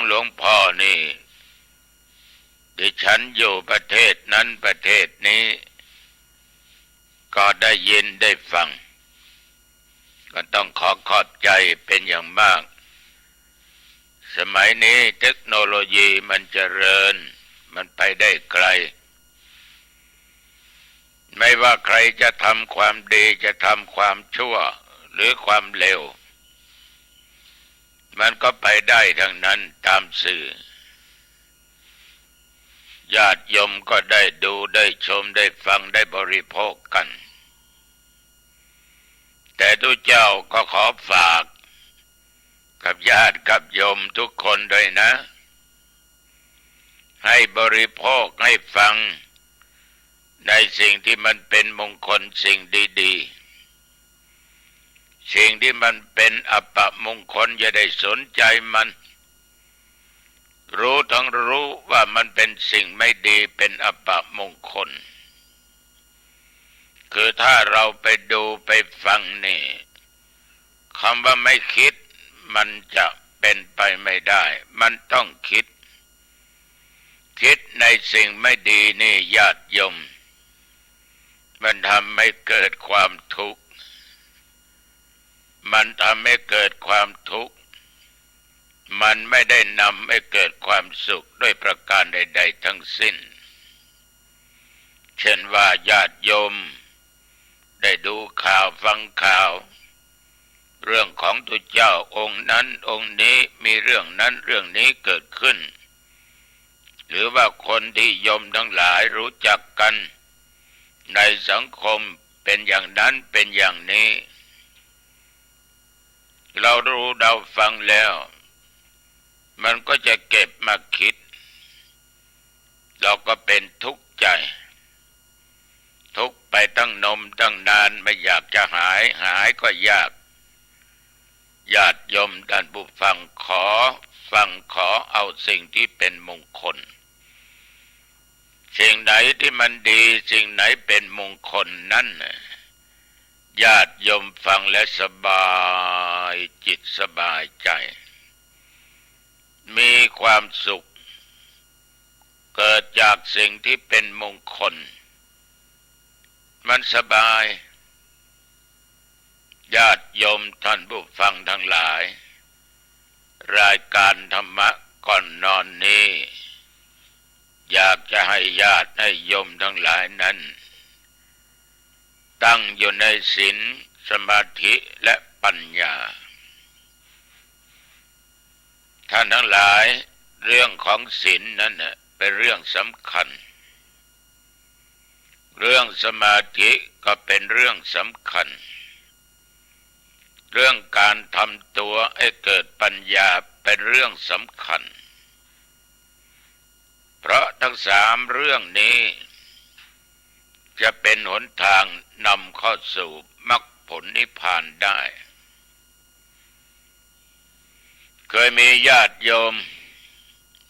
หลวงพ่อนี่ดิฉันอยู่ประเทศนั้นประเทศนี้ก็ได้ยินได้ฟังก็ต้องขอบใจเป็นอย่างมากสมัยนี้เทคโนโลยีมันเจริญมันไปได้ไกลไม่ว่าใครจะทำความดีจะทำความชั่วหรือความเลวมันก็ไปได้ทั้งนั้นตามสื่อญาติโยมก็ได้ดูได้ชมได้ฟังได้บริโภคกันแต่ทุกเจ้าก็ขอฝากกับญาติกับโยมทุกคนด้วยนะให้บริโภคให้ฟังในสิ่งที่มันเป็นมงคลสิ่งดีๆสิ่งที่มันเป็นอัปมงคลอย่าได้สนใจมันรู้ทั้งรู้ว่ามันเป็นสิ่งไม่ดีเป็นอัปมงคลคือถ้าเราไปดูไปฟังนี่คำว่าไม่คิดมันจะเป็นไปไม่ได้มันต้องคิดในสิ่งไม่ดีนี่ญาติโยมมันทำให้เกิดความทุกข์มันทำให้เกิดความทุกข์มันไม่ได้นำให้เกิดความสุขด้วยประการใดๆทั้งสิ้นเช่นว่าญาติโยมได้ดูข่าวฟังข่าวเรื่องของตุเจ้าองค์นั้นองค์นี้มีเรื่องนั้นเรื่องนี้เกิดขึ้นหรือว่าคนที่โยมทั้งหลายรู้จักกันในสังคมเป็นอย่างนั้นเป็นอย่างนี้เรารู้เราฟังแล้วมันก็จะเก็บมาคิดเราก็เป็นทุกข์ใจทุกข์ไปตั้งนมตั้งนานไม่อยากจะหายก็ยากญาติโยมท่านผู้ฟังขอเอาสิ่งที่เป็นมงคลสิ่งไหนที่มันดีสิ่งไหนเป็นมงคลนั้นญาติโยมฟังและสบายจิตสบายใจมีความสุขเกิดจากสิ่งที่เป็นมงคลมันสบายญาติโยมท่านผู้ฟังทั้งหลายรายการธรรมะก่อนนอนนี้อยากจะให้ญาติให้โยมทั้งหลายนั้นตั้งอยู่ในศีลสมาธิและปัญญาท่านทั้งหลายเรื่องของศีลนั้นเป็นเรื่องสำคัญเรื่องสมาธิก็เป็นเรื่องสำคัญเรื่องการทำตัวให้เกิดปัญญาเป็นเรื่องสำคัญเพราะทั้งสามเรื่องนี้จะเป็นหนทางนำเข้าสู่มรรคผลนิพพานได้เคยมีญาติโยม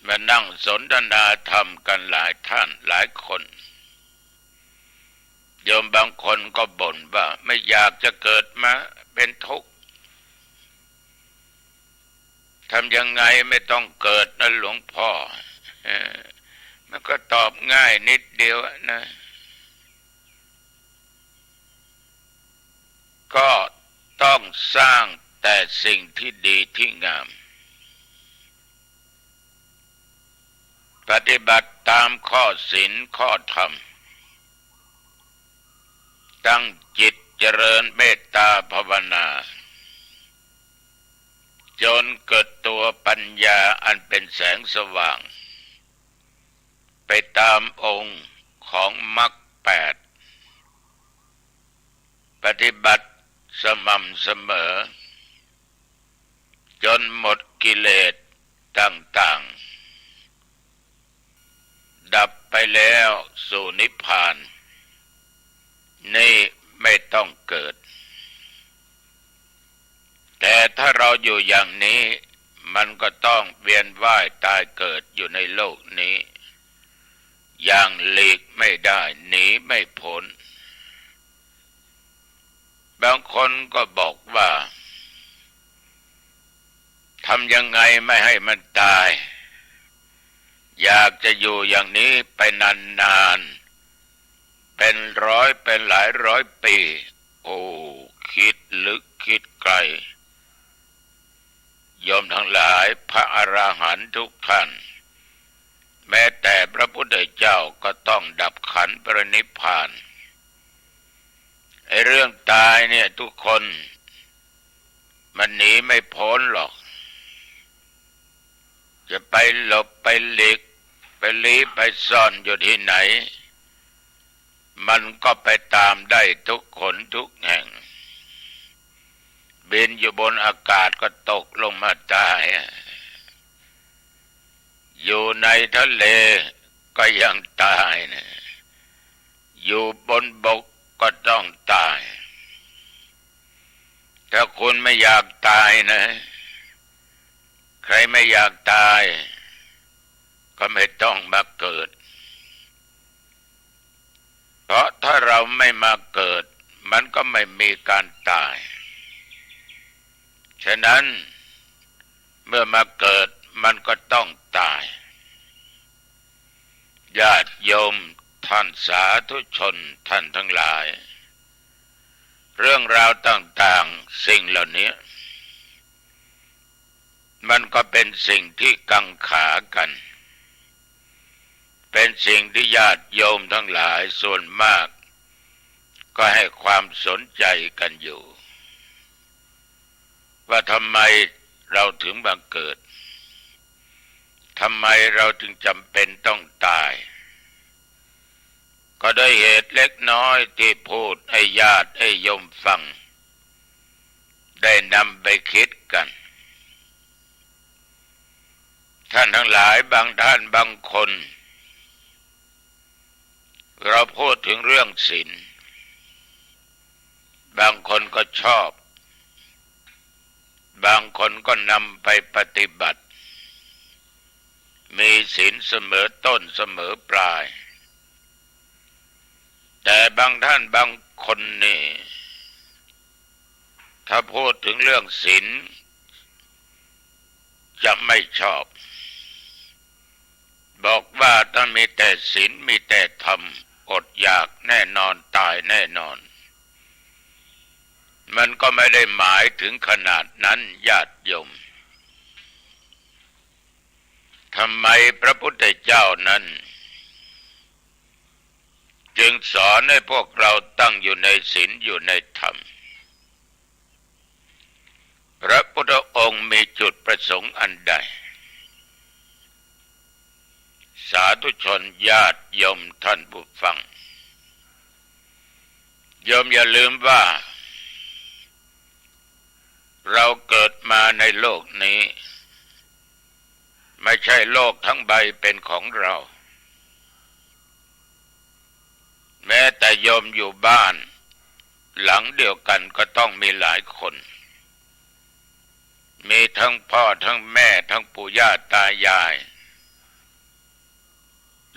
มานั่งสนทนาธรรมกันหลายท่านหลายคนโยมบางคนก็บ่นว่าไม่อยากจะเกิดมาเป็นทุกข์ทำยังไงไม่ต้องเกิดนะหลวงพ่อมันก็ตอบง่ายนิดเดียวนะก็ต้องสร้างแต่สิ่งที่ดีที่งามปฏิบัติตามข้อศีลข้อธรรมตั้งจิตเจริญเมตตาภาวนาจนเกิดตัวปัญญาอันเป็นแสงสว่างไปตามองค์ของมรรคแปดปฏิบัติสม่ำเสมอจนหมดกิเลสต่างๆดับไปแล้วสู่นิพพานนี่ไม่ต้องเกิดแต่ถ้าเราอยู่อย่างนี้มันก็ต้องเวียนว่ายตายเกิดอยู่ในโลกนี้อย่างหลีกไม่ได้หนีไม่พ้นบางคนก็บอกว่า ทำยังไงไม่ให้มันตายอยากจะอยู่อย่างนี้ไปนานๆเป็นร้อยเป็นหลายร้อยปีโอ้คิดลึกคิดไกลโยมทั้งหลายพระอรหันต์ทุกท่านแม้แต่พระพุทธเจ้าก็ต้องดับขันธ์ปรินิพพานไอ้เรื่องตายเนี่ยทุกคนมันหนีไม่พ้นหรอกจะไปหลบไปหลีกไปลี้ไปซ่อนอยู่ที่ไหนมันก็ไปตามได้ทุกคนทุกแห่งบินอยู่บนอากาศก็ตกลงมาตายอยู่ในทะเลก็ยังตายนะอยู่บนบกก็ต้องตายถ้าคุณไม่อยากตายนะใครไม่อยากตายก็ไม่ต้องมาเกิดเพราะถ้าเราไม่มาเกิดมันก็ไม่มีการตายฉะนั้นเมื่อมาเกิดมันก็ต้องตายญาติโยมท่านสาธุชนท่านทั้งหลายเรื่องราวต่างๆสิ่งเหล่านี้มันก็เป็นสิ่งที่กังขากันเป็นสิ่งที่ญาติโยมทั้งหลายส่วนมากก็ให้ความสนใจกันอยู่ว่าทำไมเราถึงบังเกิดทำไมเราจึงจำเป็นต้องตายก็ด้วยเหตุเล็กน้อยที่พูดให้ญาติให้โยมฟังได้นำไปคิดกันท่านทั้งหลายบางท่านบางคนเราพูดถึงเรื่องศีลบางคนก็ชอบบางคนก็นำไปปฏิบัติมีศีลเสมอต้นเสมอปลายแต่บางท่านบางคนนี่ถ้าพูดถึงเรื่องศีลจะไม่ชอบบอกว่าถ้ามีแต่ศีลมีแต่ธรรมอดอยากแน่นอนตายแน่นอนมันก็ไม่ได้หมายถึงขนาดนั้นญาติโยมทำไมพระพุทธเจ้านั้นจึงสอนให้พวกเราตั้งอยู่ในศีลอยู่ในธรรมพระพุทธองค์มีจุดประสงค์อันใดสาธุชนญาติโยมท่านผู้ฟังโยมอย่าลืมว่าเราเกิดมาในโลกนี้ไม่ใช่โลกทั้งใบเป็นของเราแม้แต่โยมอยู่บ้านหลังเดียวกันก็ต้องมีหลายคนมีทั้งพ่อทั้งแม่ทั้งปู่ย่าตายาย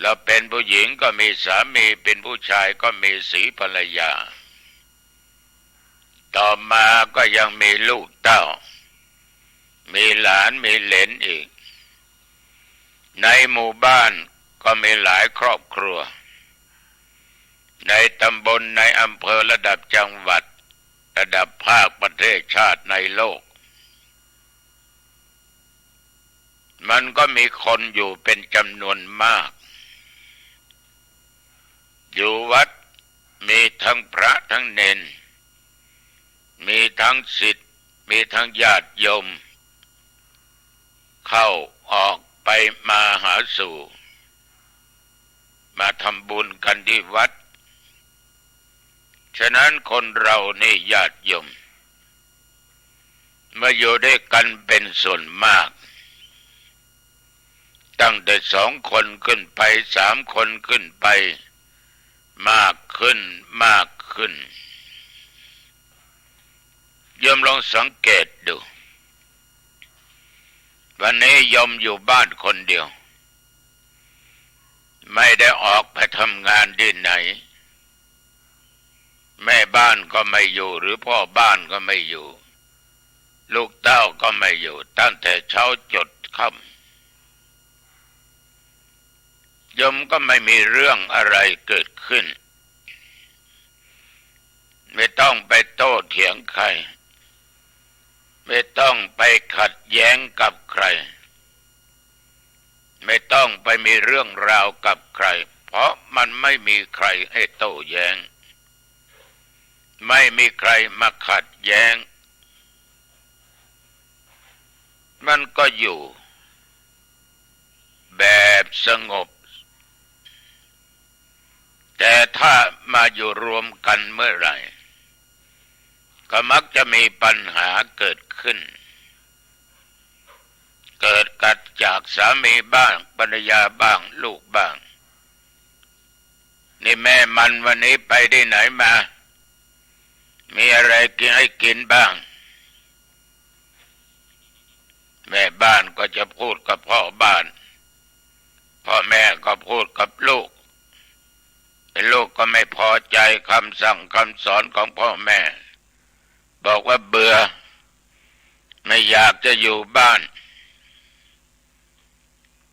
เราเป็นผู้หญิงก็มีสามีเป็นผู้ชายก็มีสีภรรยาต่อมาก็ยังมีลูกเต้ามีหลานมีเหลนอีกในหมู่บ้านก็มีหลายครอบครัวในตำบลในอำเภอระดับจังหวัดระดับภาคประเทศชาติในโลกมันก็มีคนอยู่เป็นจำนวนมากอยู่วัดมีทั้งพระทั้งเณรมีทั้งศิษย์มีทั้งญาติโยมเข้าออกไปมาหาสู่มาทำบุญกันที่วัดฉะนั้นคนเรานี่ญาติโยมมาอยู่ด้วยกันเป็นส่วนมากตั้งแต่2 คนขึ้นไป3 คนขึ้นไปมากขึ้นมากขึ้นโยมลองสังเกตดูวันนี้โยมอยู่บ้านคนเดียวไม่ได้ออกไปทำงานที่ไหนแม่บ้านก็ไม่อยู่หรือพ่อบ้านก็ไม่อยู่ ลูกเต้าก็ไม่อยู่ตั้งแต่เช้าจดค่ำโยมก็ไม่มีเรื่องอะไรเกิดขึ้นไม่ต้องไปโต้เถียงใครไม่ต้องไปขัดแย้งกับใครไม่ต้องไปมีเรื่องราวกับใครเพราะมันไม่มีใครให้โต้แย้งไม่มีใครมาขัดแย้งมันก็อยู่แบบสงบแต่ถ้ามาอยู่รวมกันเมื่อไหร่ก็มักจะมีปัญหาเกิดขึ้นเกิดกัดจากสามีบ้างภรรยาบ้างลูกบ้างนี่แม่มันวันนี้ไปที่ไหนมามีอะไรกินให้กินบ้างแม่บ้านก็จะพูดกับพ่อบ้านพ่อแม่ก็พูดกับลูกลูกก็ไม่พอใจคำสั่งคำสอนของพ่อแม่บอกว่าเบื่อไม่อยากจะอยู่บ้าน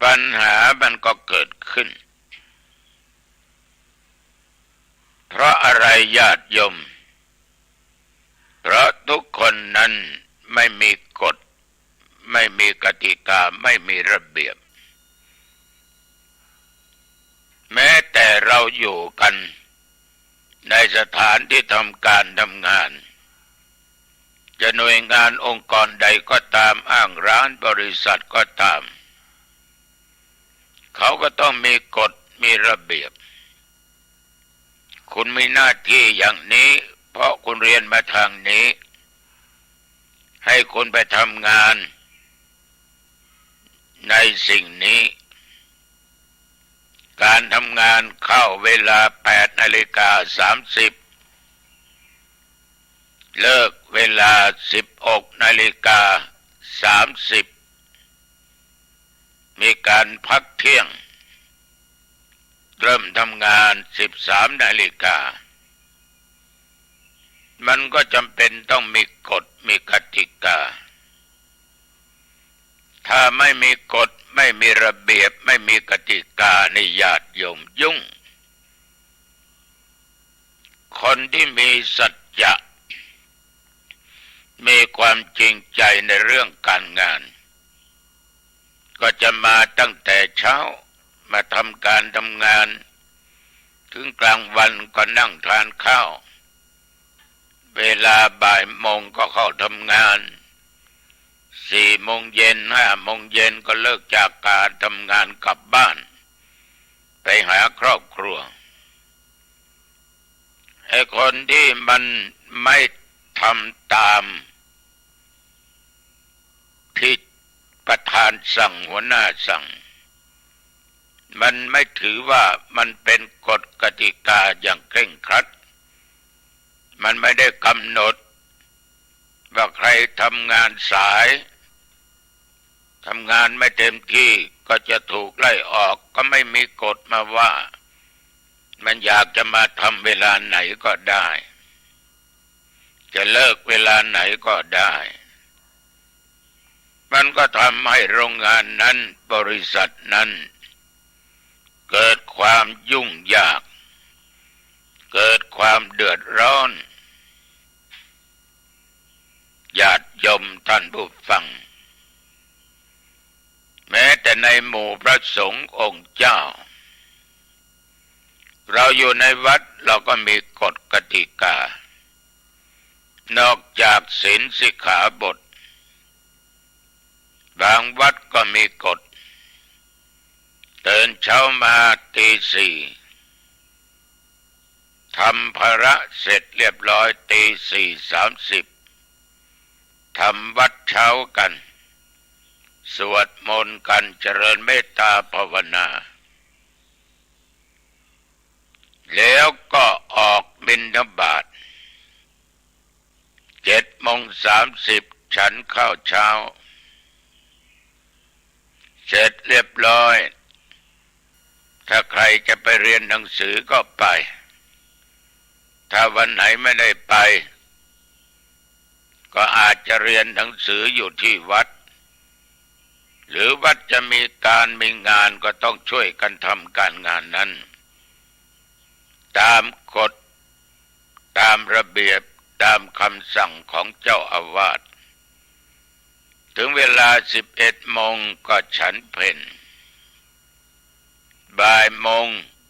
ปัญหามันก็เกิดขึ้นเพราะอะไรญาติโยมเพราะทุกคนนั้นไม่มีกฎไม่มีกติกาไม่มีระเบียบแม้แต่เราอยู่กันในสถานที่ทำการทำงานจะหน่วยงานองค์กรใดก็ตามอ้างร้านบริษัทก็ตามเขาก็ต้องมีกฎมีระเบียบคุณมีหน้าที่อย่างนี้เพราะคุณเรียนมาทางนี้ให้คุณไปทำงานในสิ่งนี้การทำงานเข้าเวลา 8:30 น.เลิกเวลา 16:30 น.มีการพักเที่ยงเริ่มทำงาน 13:00 น.มันก็จำเป็นต้องมีกฎมีกติกาถ้าไม่มีกฎไม่มีระเบียบไม่มีกติกาในญาติโยมยุ่งคนที่มีสัจจะมีความจริงใจในเรื่องการงานก็จะมาตั้งแต่เช้ามาทำการทำงานถึงกลางวันก็นั่งทานข้าวเวลาบ่ายโมงก็เข้าทำงาน4 โมงเย็น5 โมงเย็นก็เลิกจากการทำงานกลับบ้านไปหาครอบครัวไอ้คนที่มันไม่ทำตามที่ประธานสั่งหัวหน้าสั่งมันไม่ถือว่ามันเป็นกฎกติกาอย่างเคร่งครัดมันไม่ได้กำหนดว่าใครทำงานสายทำงานไม่เต็มที่ก็จะถูกไล่ออกก็ไม่มีกฎมาว่ามันอยากจะมาทำเวลาไหนก็ได้จะเลิกเวลาไหนก็ได้มันก็ทำให้โรงงานนั้นบริษัทนั้นเกิดความยุ่งยากเกิดความเดือดร้อนญาติโยมท่านผู้ฟังแม้แต่ในหมู่พระสงฆ์องค์เจ้าเราอยู่ในวัดเราก็มีกฎกติกานอกจากศีลสิกขาบทบางวัดก็มีกฎตื่นเช้ามาตี 4ทำภาระเสร็จเรียบร้อยตี 4:30ทำวัดเช้ากันสวดมนต์กันเจริญเมตตาภาวนาแล้วก็ออกบิณฑบาต7:30 ฉันข้าวเช้าเสร็จเรียบร้อยถ้าใครจะไปเรียนหนังสือก็ไปถ้าวันไหนไม่ได้ไป ก็อาจจะเรียนหนังสืออยู่ที่วัดหรือวัดจะมีการมีงานก็ต้องช่วยกันทำการงานนั้นตามกฎตามระเบียบตามคำสั่งของเจ้าอาวาสถึงเวลา11 โมงก็ฉันเพลบ่ายโมง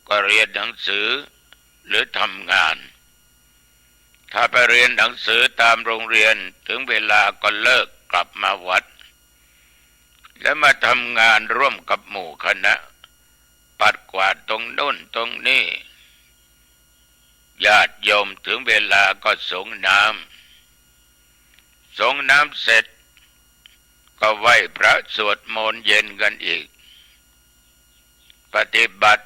ก็เรียนหนังสือหรือทำงานถ้าไปเรียนหนังสือตามโรงเรียนถึงเวลาก็เลิกกลับมาวัดแล้วมาทำงานร่วมกับหมู่คณะปัดกวาดตรงโน้นตรงนี้ญาติโยมถึงเวลาก็สงน้ำเสร็จก็ไหว้พระสวดมนต์เย็นกันอีกปฏิบัติ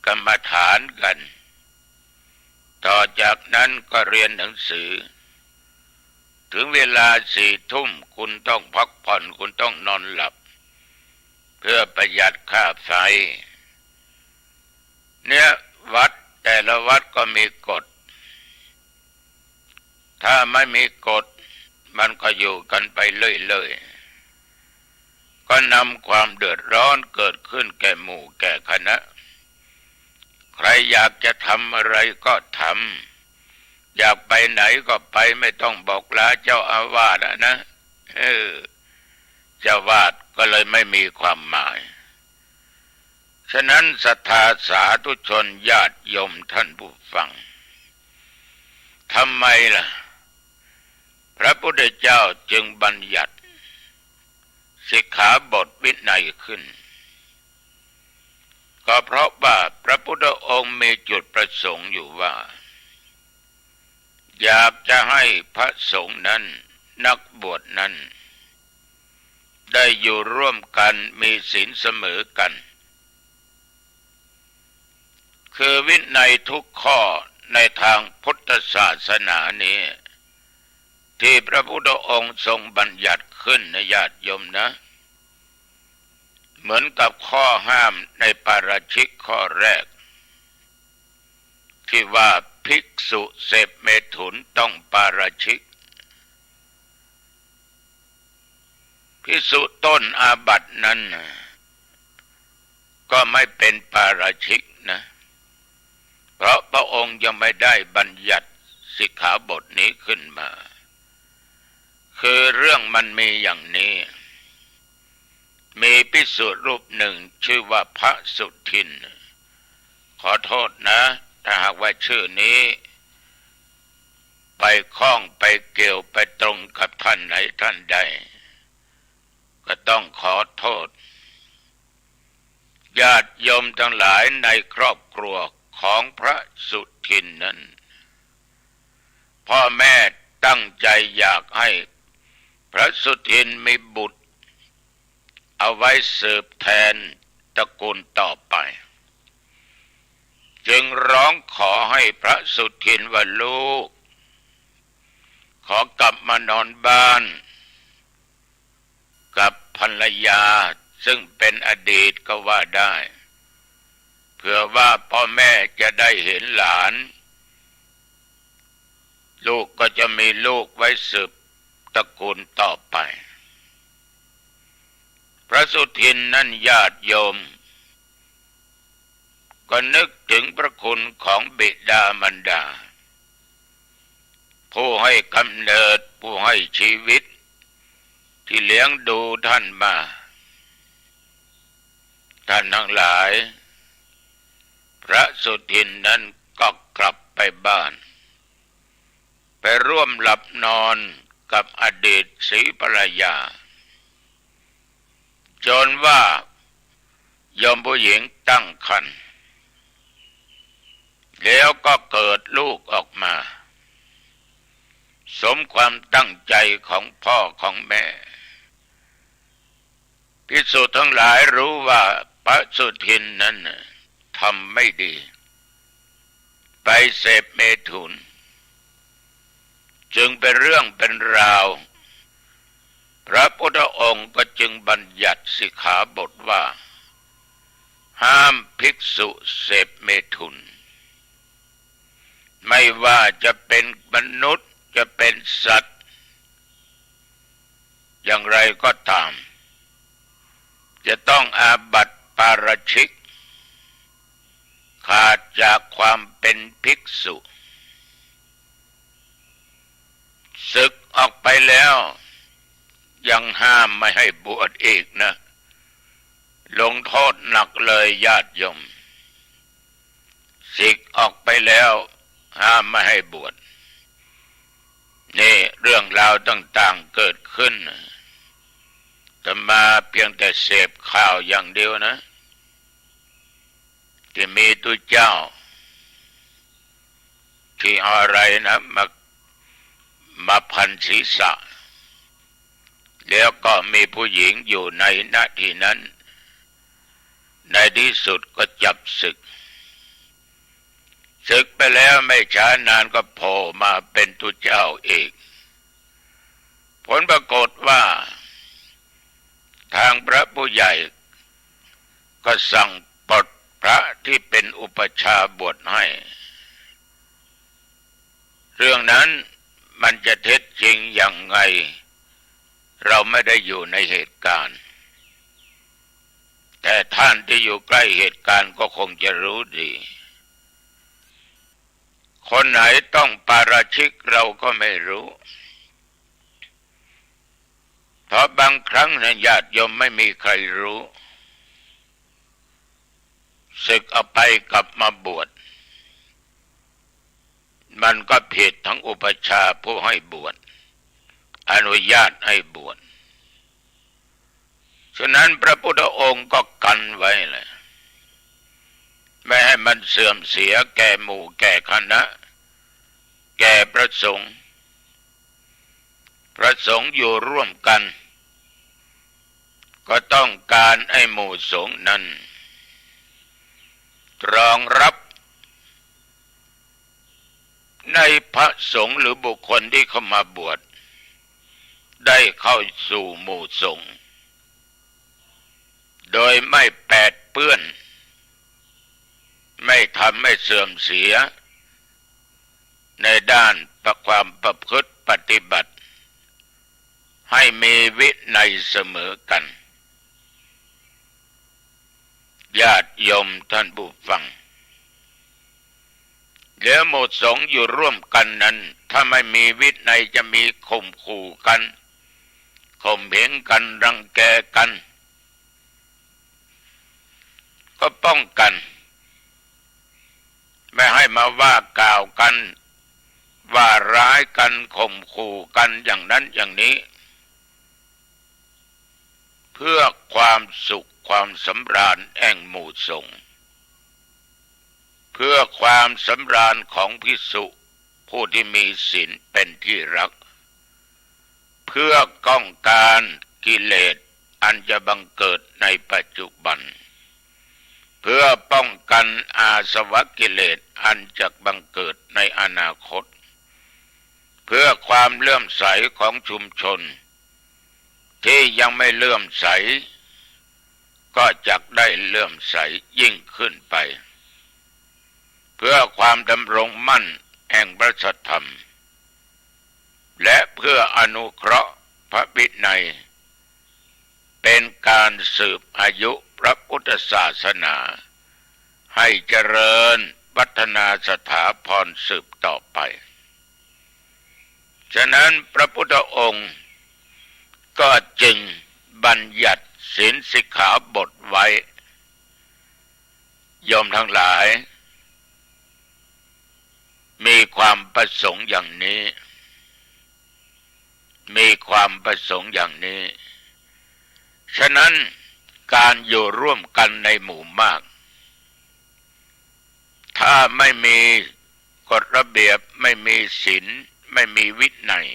กรรมฐานกันต่อจากนั้นก็เรียนหนังสือถึงเวลา4 ทุ่มคุณต้องพักผ่อนคุณต้องนอนหลับเพื่อประหยัดค่าไฟเนี่ยวัดแต่ละวัดก็มีกฎถ้าไม่มีกฎมันก็อยู่กันไปเรื่อยๆก็นำความเดือดร้อนเกิดขึ้นแก่หมู่แก่คณะใครอยากจะทำอะไรก็ทำอยากไปไหนก็ไปไม่ต้องบอกลาเจ้าอาวาสนะเจ้าวาดก็เลยไม่มีความหมายฉะนั้นศรัทธาสาธุชนญาติโยมท่านผู้ฟังทำไมล่ะพระพุทธเจ้าจึงบัญญัติสิกขาบทวินัยขึ้นก็เพราะว่าพระพุทธองค์มีจุดประสงค์อยู่ว่าอยากจะให้พระสงฆ์นั้นนักบวชนั้นได้อยู่ร่วมกันมีศีลเสมอกันคือวินัยทุกข้อในทางพุทธศาสนานี้ที่พระพุทธองค์ทรงบัญญัติขึ้นในญาติโยมนะเหมือนกับข้อห้ามในปาราชิกข้อแรกที่ว่าภิกษุเสพเมถุนต้องปาราชิกภิกษุต้นอาบัตินั้นก็ไม่เป็นปาราชิกนะเพราะพระองค์ยังไม่ได้บัญญัติสิกขาบทนี้ขึ้นมาคือเรื่องมันมีอย่างนี้มีภิกษุรูปหนึ่งชื่อว่าพระสุทินขอโทษนะถ้าหากว่าชื่อนี้ไปคล้องไปเกี่ยวไปตรงกับท่านไหนท่านใดก็ต้องขอโทษญาติโยมทั้งหลายในครอบครัวของพระสุทินนั้นพ่อแม่ตั้งใจอยากให้พระสุทินมีบุตรเอาไว้สืบแทนตระกูลต่อไปจึงร้องขอให้พระสุทินว่าลูกขอกลับมานอนบ้านกับภรรยาซึ่งเป็นอดีตก็ว่าได้เพื่อว่าพ่อแม่จะได้เห็นหลานลูกก็จะมีลูกไว้สืบตระกูลต่อไปพระสุทินนั้นญาติโยมก็นึกถึงพระคุณของบิดามารดาผู้ให้กำเนิดผู้ให้ชีวิตที่เลี้ยงดูท่านมาท่านทั้งหลายพระสุทินนั้นก็กลับไปบ้านไปร่วมหลับนอนกับอดีตศรีภรรยาจนว่าโยมผู้หญิงตั้งครรภ์แล้วก็เกิดลูกออกมาสมความตั้งใจของพ่อของแม่ภิกษุทั้งหลายรู้ว่าพระสุทินนั้นทำไม่ดีไปเสพเมถุนจึงเป็นเรื่องเป็นราวพระพุทธองค์ก็จึงบัญญัติสิกขาบทว่าห้ามภิกษุเสพเมถุนไม่ว่าจะเป็นมนุษย์จะเป็นสัตว์ อย่างไรก็ตามจะต้องอาบัติปาราชิกขาดจากความเป็นภิกษุศึกออกไปแล้วยังห้ามไม่ให้บวชอีกนะลงโทษหนักเลยญาติโยมศึกออกไปแล้วห้ามไม่ให้บวชนี่เรื่องราวต่างๆเกิดขึ้นแต่มาเพียงแต่เสพข่าวอย่างเดียวนะที่มีตัวเจ้าที่อะไรนะมาพันศีรษะแล้วก็มีผู้หญิงอยู่ในหน้าที่นั้นในที่สุดก็จับศึกไปแล้วไม่ช้านานก็โผล่มาเป็นตัวเจ้าอีกผลปรากฏว่าทางพระผู้ใหญ่ก็สั่งปลดพระที่เป็นอุปัชฌาย์บวชให้เรื่องนั้นมันจะเท็จจริงอย่างไงเราไม่ได้อยู่ในเหตุการณ์แต่ท่านที่อยู่ใกล้เหตุการณ์ก็คงจะรู้ดีคนไหนต้องปาราชิกเราก็ไม่รู้เพราะบางครั้งนะญาติโยมไม่มีใครรู้ศึกเอาไปกลับมาบวชมันก็ผิดทั้งอุปัชฌาย์ผู้ให้บวชอนุญาตให้บวชฉะนั้นพระพุทธองค์ก็กันไว้เลยไม่ให้มันเสื่อมเสียแก่หมู่แก่คณะแก่พระสงฆ์อยู่ร่วมกันก็ต้องการให้หมู่สงฆ์นั้นรองรับในพระสงฆ์หรือบุคคลที่เข้ามาบวชได้เข้าสู่หมู่สงฆ์โดยไม่แปดเปื้อนไม่ทำให้เสื่อมเสียในด้านความประพฤติปฏิบัติให้มีวินัยเสมอกันญาติโยมท่านผู้ฟังแล้วหมู่สงฆ์อยู่ร่วมกันนั้นถ้าไม่มีวินัยจะมีข่มขู่กันข่มเหงกันรังแกกันก็ป้องกันไม่ให้มาว่ากล่าวกันว่าร้ายกันข่มขู่กันอย่างนั้นอย่างนี้เพื่อความสุขความสำราญแห่งหมู่สงฆ์เพื่อความสำราญของภิกษุผู้ที่มีศีลเป็นที่รักเพื่อป้องกันกิเลสอันจะบังเกิดในปัจจุบันเพื่อป้องกันอาสวะกิเลสอันจะบังเกิดในอนาคตเพื่อความเลื่อมใสของชุมชนที่ยังไม่เลื่อมใสก็จักได้เลื่อมใสยิ่งขึ้นไปเพื่อความดำรงมั่นแห่งพระสัทธรรมและเพื่ออนุเคราะห์พระวินัยเป็นการสืบอายุพระพุทธศาสนาให้เจริญพัฒนาสถาพรสืบต่อไปฉะนั้นพระพุทธองค์ก็จึงบัญญัติศีลสิกขาบทไว้โยมทั้งหลายมีความประสงค์อย่างนี้ฉะนั้นการอยู่ร่วมกันในหมู่มากถ้าไม่มีกฎระเบียบไม่มีศีลไม่มีวินัย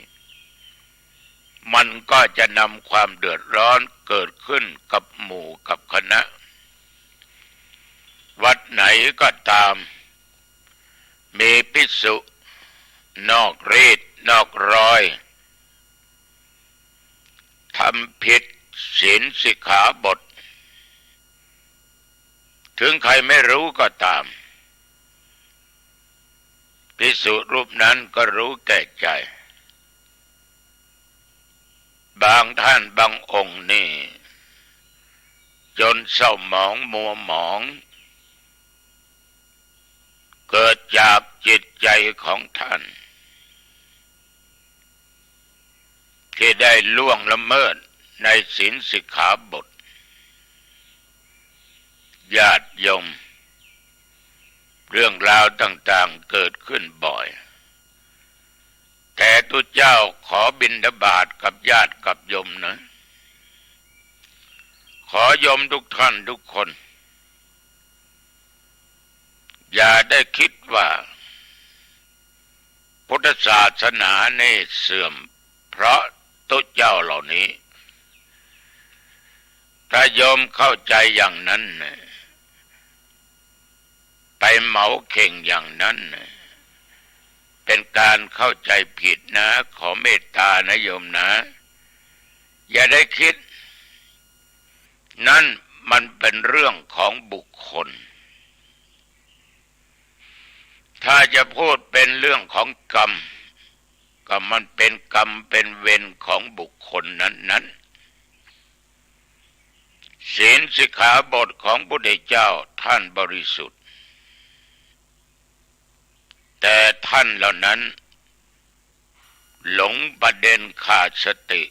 มันก็จะนำความเดือดร้อนเกิดขึ้นกับหมู่กับคณะวัดไหนก็ตามมีภิกษุนอกรีดนอกรอยทำผิดศีลสิกขาบทถึงใครไม่รู้ก็ตามภิกษุรูปนั้นก็รู้แก่ใจ บางท่านบางองค์นี่จนเศร้าหมองมัวหมองเกิดจากจิตใจของท่านที่ได้ล่วงละเมิดในศีลสิกขาบทญาติโยมเรื่องราวต่างๆเกิดขึ้นบ่อยแต่ตัวเจ้าขอบิณฑบาตกับญาติกับโยมนะขอโยมทุกท่านทุกคนอย่าได้คิดว่าพุทธศาสนานี่เสื่อมเพราะตัวเจ้าเหล่านี้ถ้าโยมเข้าใจอย่างนั้นไปเหมาเข่งอย่างนั้นเป็นการเข้าใจผิดนะขอเมตตานะโยมนะอย่าได้คิดนั่นมันเป็นเรื่องของบุคคลถ้าจะพูดเป็นเรื่องของกรรมก็มันเป็นกรรมเป็นเวรของบุคคลนั้นๆศีลสิกขาบทของพระพุทธเจ้าท่านบริสุทธิ์แต่ท่านเหล่านั้นหลงประเด็นขาดสติ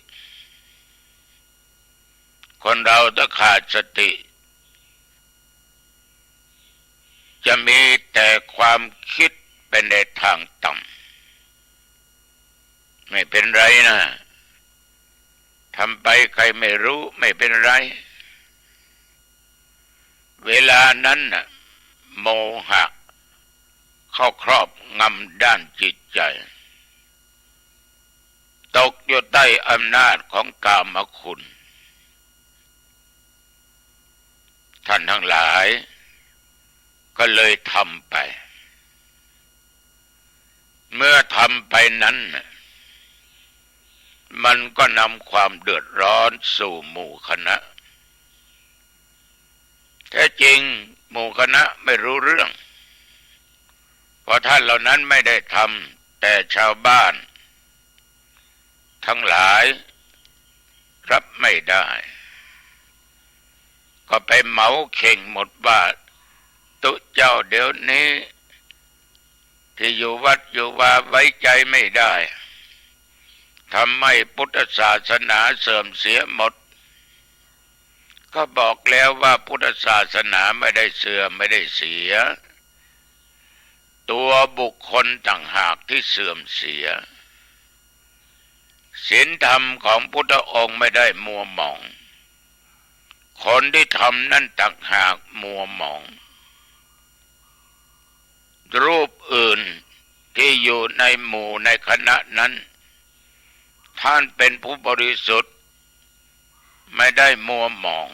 คนเราถ้าขาดสติจะมีแต่ความคิดเป็นในทางต่ำไม่เป็นไรนะทำไปใครไม่รู้ไม่เป็นไรเวลานั้นน่ะโมหะเข้าครอบงำด้านจิตใจตกอยู่ใต้อำนาจของกามคุณท่านทั้งหลายก็เลยทำไปเมื่อทำไปนั้นมันก็นำความเดือดร้อนสู่หมู่คณะแท้จริงหมู่คณะไม่รู้เรื่องเพราะท่านเหล่านั้นไม่ได้ทำแต่ชาวบ้านทั้งหลายรับไม่ได้ก็ไปเหมาเข่งหมดว่าตุเจ้าเดี๋ยวนี้ที่อยู่วัดอยู่วาไว้ใจไม่ได้ทำให้พุทธศาสนาเสื่อมเสียหมดก็บอกแล้วว่าพุทธศาสนาไม่ได้เสื่อมไม่ได้เสียตัวบุคคลต่างหากที่เสื่อมเสียศีลธรรมของพุทธองค์ไม่ได้มัวหมองคนที่ทำนั่นต่างหากมัวหมองรูปอื่นที่อยู่ในหมู่ในคณะนั้นท่านเป็นผู้บริสุทธิ์ไม่ได้มัวหมอง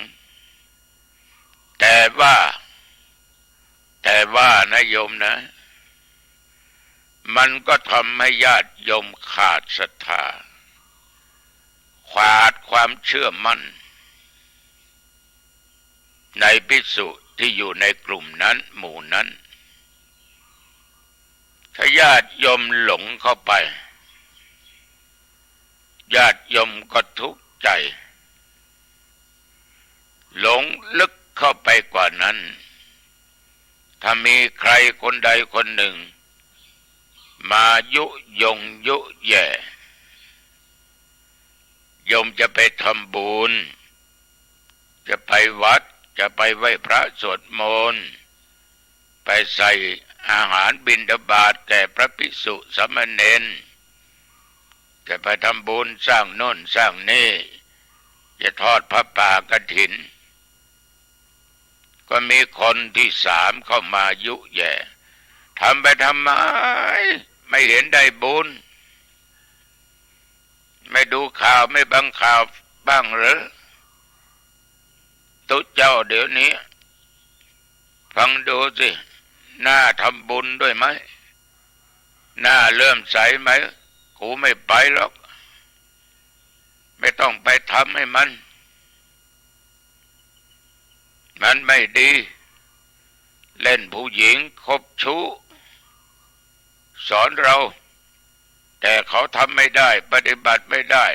แต่ว่านะโยมนะมันก็ทำให้ญาติโยมขาดศรัทธาขาดความเชื่อมั่นในภิกษุที่อยู่ในกลุ่มนั้นหมู่นั้นถ้าญาติโยมหลงเข้าไปญาติโยมก็ทุกข์ใจหลงลึกเข้าไปกว่านั้นถ้ามีใครคนใดคนหนึ่งมายุยงยุแย่โยมจะไปทำบุญจะไปวัดจะไปไหว้พระสวดมนต์ไปใส่อาหารบิณฑบาตแก่พระภิกษุสามเณรจะไปทำบุญสร้างโน่นสร้างนี่จะทอดพระป่ากฐินก็มีคนที่สามเข้ามายุแย่ทำไปทำไมไม่เห็นได้บุญไม่ดูข่าวไม่บังข่าวบ้างหรือตุ๊เจ้าเดี๋ยวนี้ฟังดูสิน่าทำบุญด้วยไหมน่าเลื่อมใสไหมกูไม่ไปหรอกไม่ต้องไปทำให้มันไม่ดีเล่นผู้หญิงคบชู้สอนเราแต่เขาทำไม่ได้ปฏิบัติไม่ได้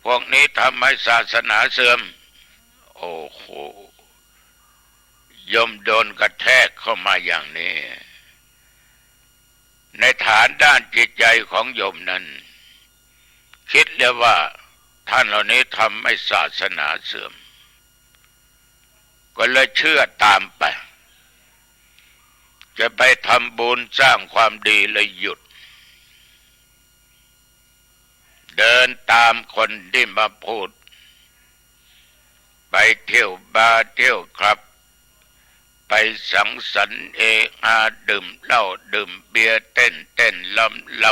พวกนี้ทำให้ศาสนาเสื่อมโอ้โหโยมโดนกระแทกเข้ามาอย่างนี้ในฐานด้านจิตใจของโยมนั้นคิดเลยว่าท่านเหล่านี้ทำให้ศาสนาเสื่อมก็เลยเชื่อตามไปจะไปทำบุญสร้างความดีเลยหยุดเดินตามคนที่มาพูดไปเที่ยวบาร์เที่ยวคลับไปสังสรรค์ดื่มเหล้าดื่มเบียร์เต้นล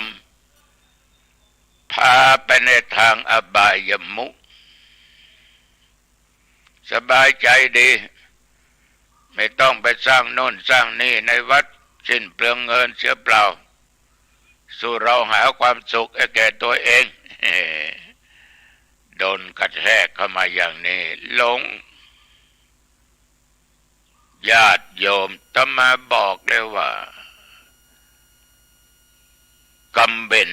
ำพาไปในทางอบายมุขสบายใจดีไม่ต้องไปสร้างโน่นสร้างนี่ในวัดสิ้นเปลืองเงินเสียเปล่าสู่เราหาความสุขให้แก่ตัวเองโดนกระแทกเข้ามาอย่างนี้หลงญาติโยมต้องมาบอกเลยว่ากรรมเบญ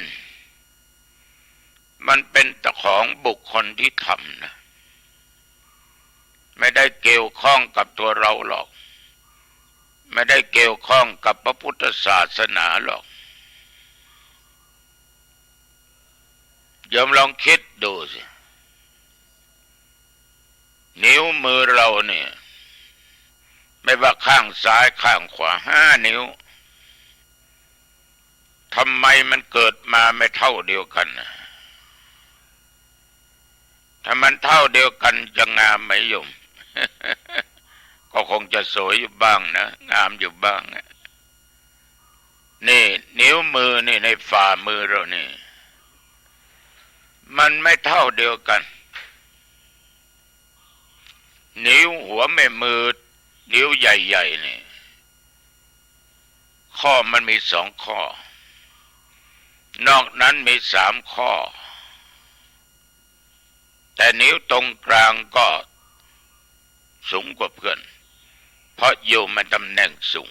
มันเป็นตะของบุคคลที่ทำนะไม่ได้เกี่ยวข้องกับตัวเราหรอกไม่ได้เกี่ยวข้องกับพระพุทธศาสนาหรอกโยมลองคิดดูสินิ้วมือเราเนี่ยไม่ว่าข้างซ้ายข้างขวา5 นิ้วทำไมมันเกิดมาไม่เท่าเดียวกันนะถ้ามันเท่าเดียวกันจะงามไหมโยม ก็คงจะสวยอยู่บ้างนะงามอยู่บ้างนี่นิ้วมือนี่ในฝ่ามือเรานี่มันไม่เท่าเดียวกันนิ้วหัวแม่มือนิ้วใหญ่ๆนี่ข้อมันมี2 ข้อนอกนั้นมี3 ข้อแต่นิ้วตรงกลางก็สูงกว่าเพื่อนเพราะอยู่ในตำแหน่งสูง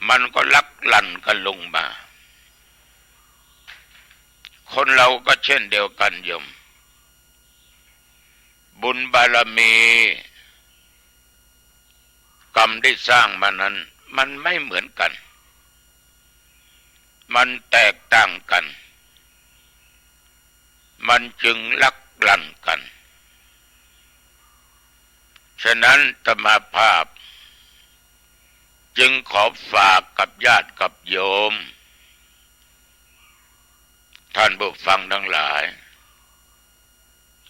มันก็ลักลั่นกันลงมาคนเราก็เช่นเดียวกันโยมบุญบารมีกรรมที่สร้างมานั้นมันไม่เหมือนกันมันแตกต่างกันมันจึงลักลั่นกันฉะนั้นอาตมาภาพจึงขอฝากกับญาติกับโยมท่านผู้ฟังทั้งหลาย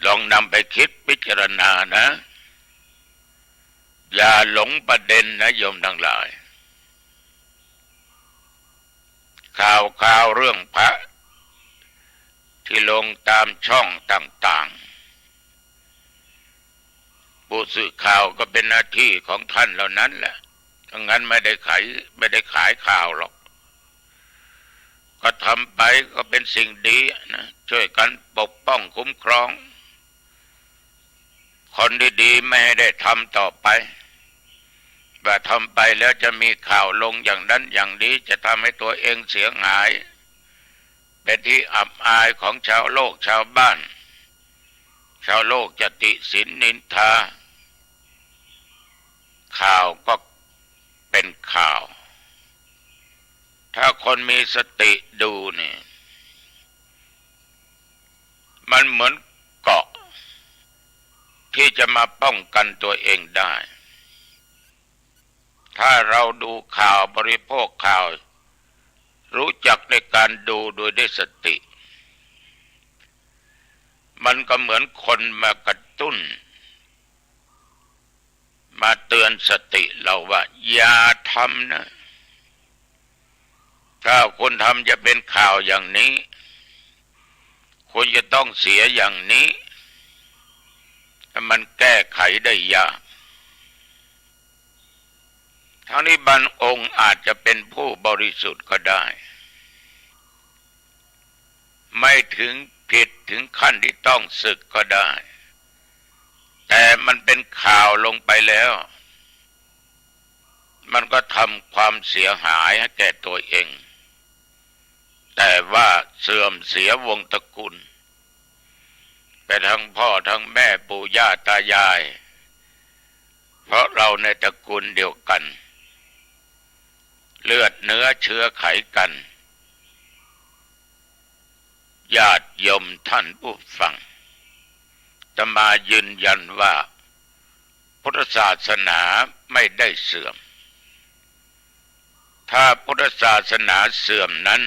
ลองนำไปคิดพิจารณานะอย่าหลงประเด็นนะโยมทั้งหลายข่าวเรื่องพระที่ลงตามช่องต่างๆผู้สื่อข่าวก็เป็นหน้าที่ของท่านเหล่านั้นแหละถ้างั้นไม่ได้ขายข่าวหรอกก็ทำไปก็เป็นสิ่งดีนะช่วยกันปกป้องคุ้มครองคนดีๆไม่ให้ได้ทำต่อไปว่าทำไปแล้วจะมีข่าวลงอย่างนั้นอย่างนี้จะทำให้ตัวเองเสียหายเป็นที่อับอายของชาวโลกชาวบ้านชาวโลกจะติฉินนินทาข่าวก็เป็นข่าวถ้าคนมีสติดูนี่มันเหมือนเกราะที่จะมาป้องกันตัวเองได้ถ้าเราดูข่าวบริโภคข่าวรู้จักในการดูโดยได้สติมันก็เหมือนคนมากระตุ้นมาเตือนสติเราว่าอย่าทำนะถ้าคนทำจะเป็นข่าวอย่างนี้คุณจะต้องเสียอย่างนี้มันแก้ไขได้ยากทั้งนี้บางองค์อาจจะเป็นผู้บริสุทธิ์ก็ได้ไม่ถึงผิดถึงขั้นที่ต้องสึกก็ได้แต่มันเป็นข่าวลงไปแล้วมันก็ทำความเสียหายให้แก่ตัวเองแต่ว่าเสื่อมเสียวงตระกูล ทั้งพ่อทั้งแม่ปู่ย่าตายายเพราะเราในตระกูลเดียวกันเลือดเนื้อเชื้อไขกันญาติโยมท่านผู้ฟังจะมายืนยันว่าพุทธศาสนาไม่ได้เสื่อมถ้าพุทธศาสนาเสื่อมนั้น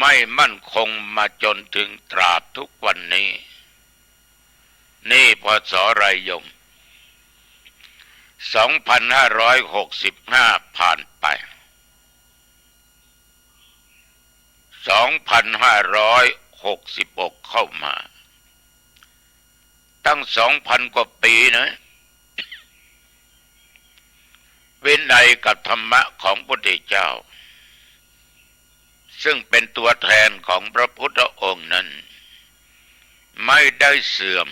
ไม่มั่นคงมาจนถึงตราบทุกวันนี้นี่พศไรยม2565ผ่านไป2566เข้ามาตั้ง 2,000 กว่าปีนะวินัยกับธรรมะของพระพุทธเจ้าซึ่งเป็นตัวแทนของพระพุทธองค์นั้นไม่ได้เสื่อม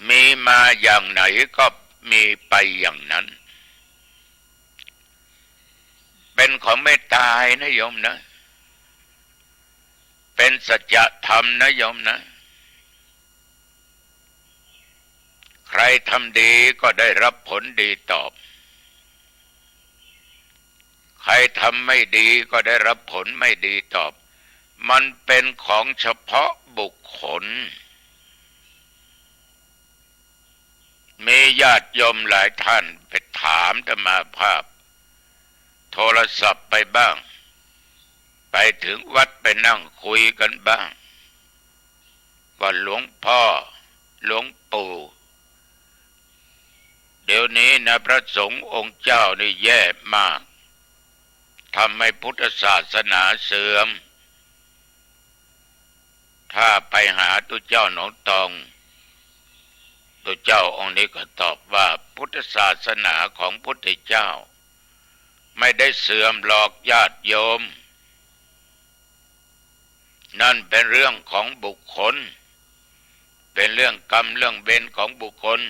มีมาอย่างไหนก็มีไปอย่างนั้นเป็นของไม่ตายนะโยมนะเป็นสัจธรรมนะโยมนะใครทำดีก็ได้รับผลดีตอบใครทำไม่ดีก็ได้รับผลไม่ดีตอบมันเป็นของเฉพาะบุคคลมีญาติโยมหลายท่านไปถามอาตมาภาพโทรศัพท์ไปบ้างไปถึงวัดไปนั่งคุยกันบ้างว่าหลวงพ่อหลวงปู่เดี๋ยวนี้นะพระสงฆ์องค์เจ้านี่แย่มากทำให้พุทธศาสนาเสื่อมถ้าไปหาตุเจ้าหนองตองตุเจ้าองค์นี้ก็ตอบว่าพุทธศาสนาของพุทธเจ้าไม่ได้เสื่อมหรอกญาติโยมนั่นเป็นเรื่องของบุคคลเป็นเรื่องกรรมเรื่องเวรของบุคคล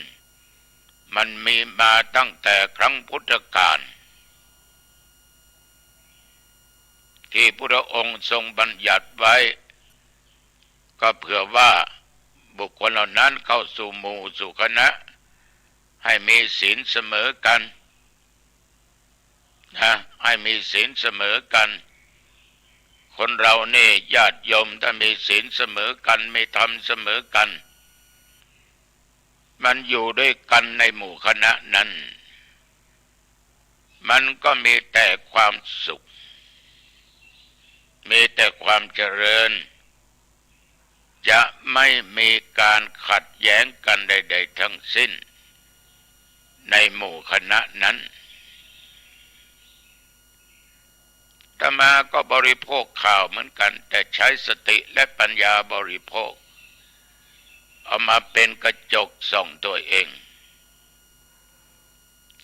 มันมีมาตั้งแต่ครั้งพุทธกาลที่พระองค์ทรงบัญญัติไว้ก็เผื่อว่าบุคคลเหล่านั้นเข้าสู่หมู่สู่คณะให้มีศีลเสมอกันนะให้มีศีลเสมอกันคนเรานี่ญาติโยมถ้ามีศีลเสมอกันมีธรรมเสมอกันมันอยู่ด้วยกันในหมู่คณะนั้นมันก็มีแต่ความสุขมีแต่ความเจริญจะไม่มีการขัดแย้งกันใดๆทั้งสิ้นในหมู่คณะนั้นอาตมาก็บริโภคข่าวเหมือนกันแต่ใช้สติและปัญญาบริโภคเอามาเป็นกระจกส่องตัวเอง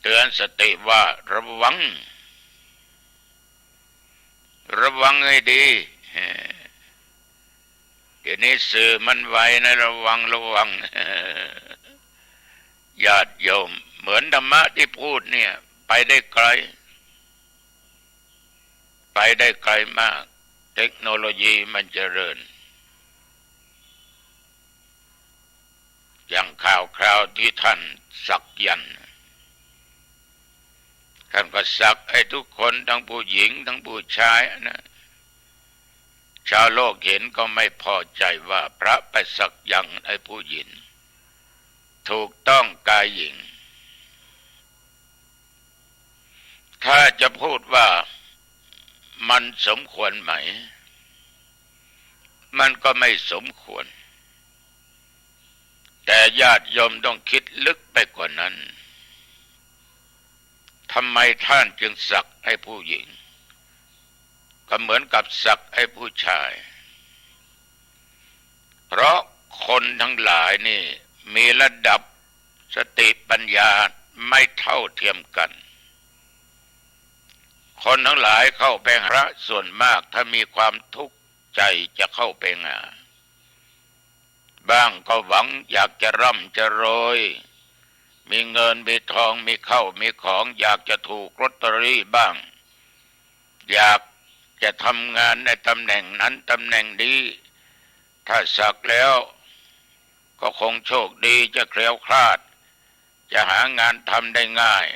เตือนสติว่าระวังให้ดีเดี๋ยวนี้สื่อมันไวนะระวังญาติโยมเหมือนธรรมะที่พูดเนี่ยไปได้ไกลมากเทคโนโลยีมันเจริญอย่างข่าวคราวที่ท่านสักยันต์ท่านก็สักให้ทุกคนทั้งผู้หญิงทั้งผู้ชายนะชาวโลกเห็นก็ไม่พอใจว่าพระไปสักยันต์ให้ผู้หญิงถูกต้องกายหญิงถ้าจะพูดว่ามันสมควรไหมมันก็ไม่สมควรแต่ญาติโยมต้องคิดลึกไปกว่านั้นทำไมท่านจึงสักให้ผู้หญิงก็เหมือนกับสักให้ผู้ชายเพราะคนทั้งหลายนี่มีระดับสติปัญญาไม่เท่าเทียมกันคนทั้งหลายเข้าไปหาพระส่วนมากถ้ามีความทุกข์ใจจะเข้าไปหาบ้างก็หวังอยากจะร่ำจะรวยมีเงินมีทองมีเข้ามีของอยากจะถูกลอตเตอรี่บ้างอยาก จะทำงานในตำแหน่งนั้นตำแหน่งนี้ถ้าสักแล้วก็คงโชคดีจะเคลี้ยวคลาดจะหางานทำได้ง่าย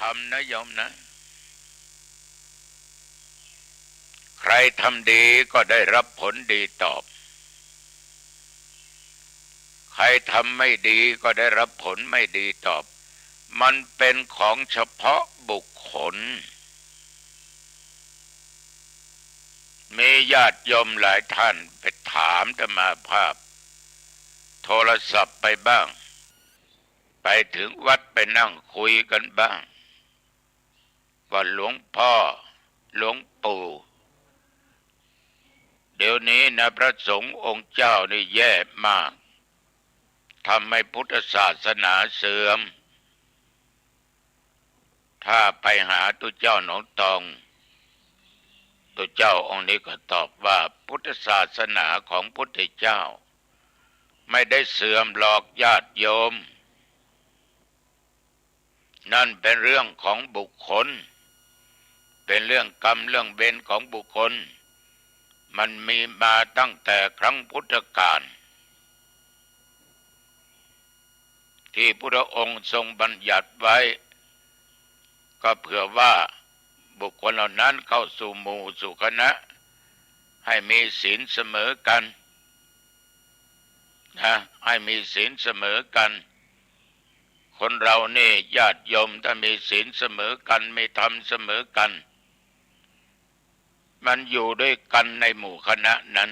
ทำนะโยมนะใครทำดีก็ได้รับผลดีตอบใครทำไม่ดีก็ได้รับผลไม่ดีตอบมันเป็นของเฉพาะบุคคลมีญาติโยมหลายท่านไปถามอาตมาภาพโทรศัพท์ไปบ้างไปถึงวัดไปนั่งคุยกันบ้างว่าหลวงพ่อหลวงปู่เดี๋ยวนี้นะพระสงฆ์องค์เจ้านี่แย่มากทำให้พุทธศาสนาเสื่อมถ้าไปหาตุเจ้าหนองตองตุเจ้าองค์นี้ก็ตอบว่าพุทธศาสนาของพุทธเจ้าไม่ได้เสื่อมหรอกญาติโยมนั่นเป็นเรื่องของบุคคลเป็นเรื่องกรรมเรื่องเวรของบุคคลมันมีมาตั้งแต่ครั้งพุทธกาลที่พระองค์ทรงบัญญัติไว้ก็เผื่อว่าบุคคลเหล่านั้นเข้าสู่หมู่สู่คณะให้มีศีลเสมอกันนะให้มีศีลเสมอกันคนเรานี่ญาติโยมถ้ามีศีลเสมอกันมีธรรมเสมอกันมันอยู่ด้วยกันในหมู่คณะนั้น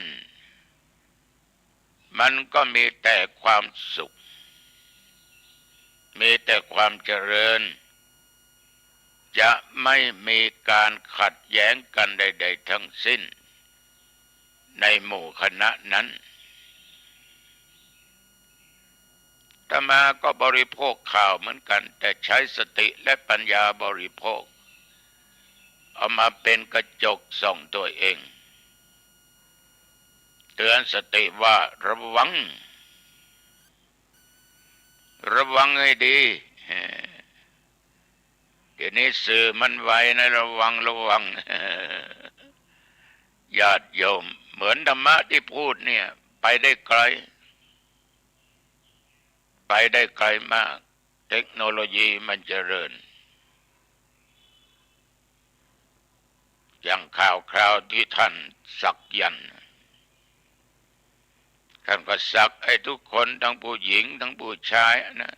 มันก็มีแต่ความสุขมีแต่ความเจริญจะไม่มีการขัดแย้งกันใดๆทั้งสิ้นในหมู่คณะนั้นอาตมาก็บริโภคข่าวเหมือนกันแต่ใช้สติและปัญญาบริโภคเอามาเป็นกระจกส่องตัวเองเตือนสติว่าระวังให้ดีเดี๋ยวนี้สื่อมันไวนะระวังญาติโยมเหมือนธรรมะที่พูดเนี่ยไปได้ไกลมากเทคโนโลยีมันเจริญอย่างข่าวที่ท่านสักยันต์ท่านก็สักให้ทุกคนทั้งผู้หญิงทั้งผู้ชายนะ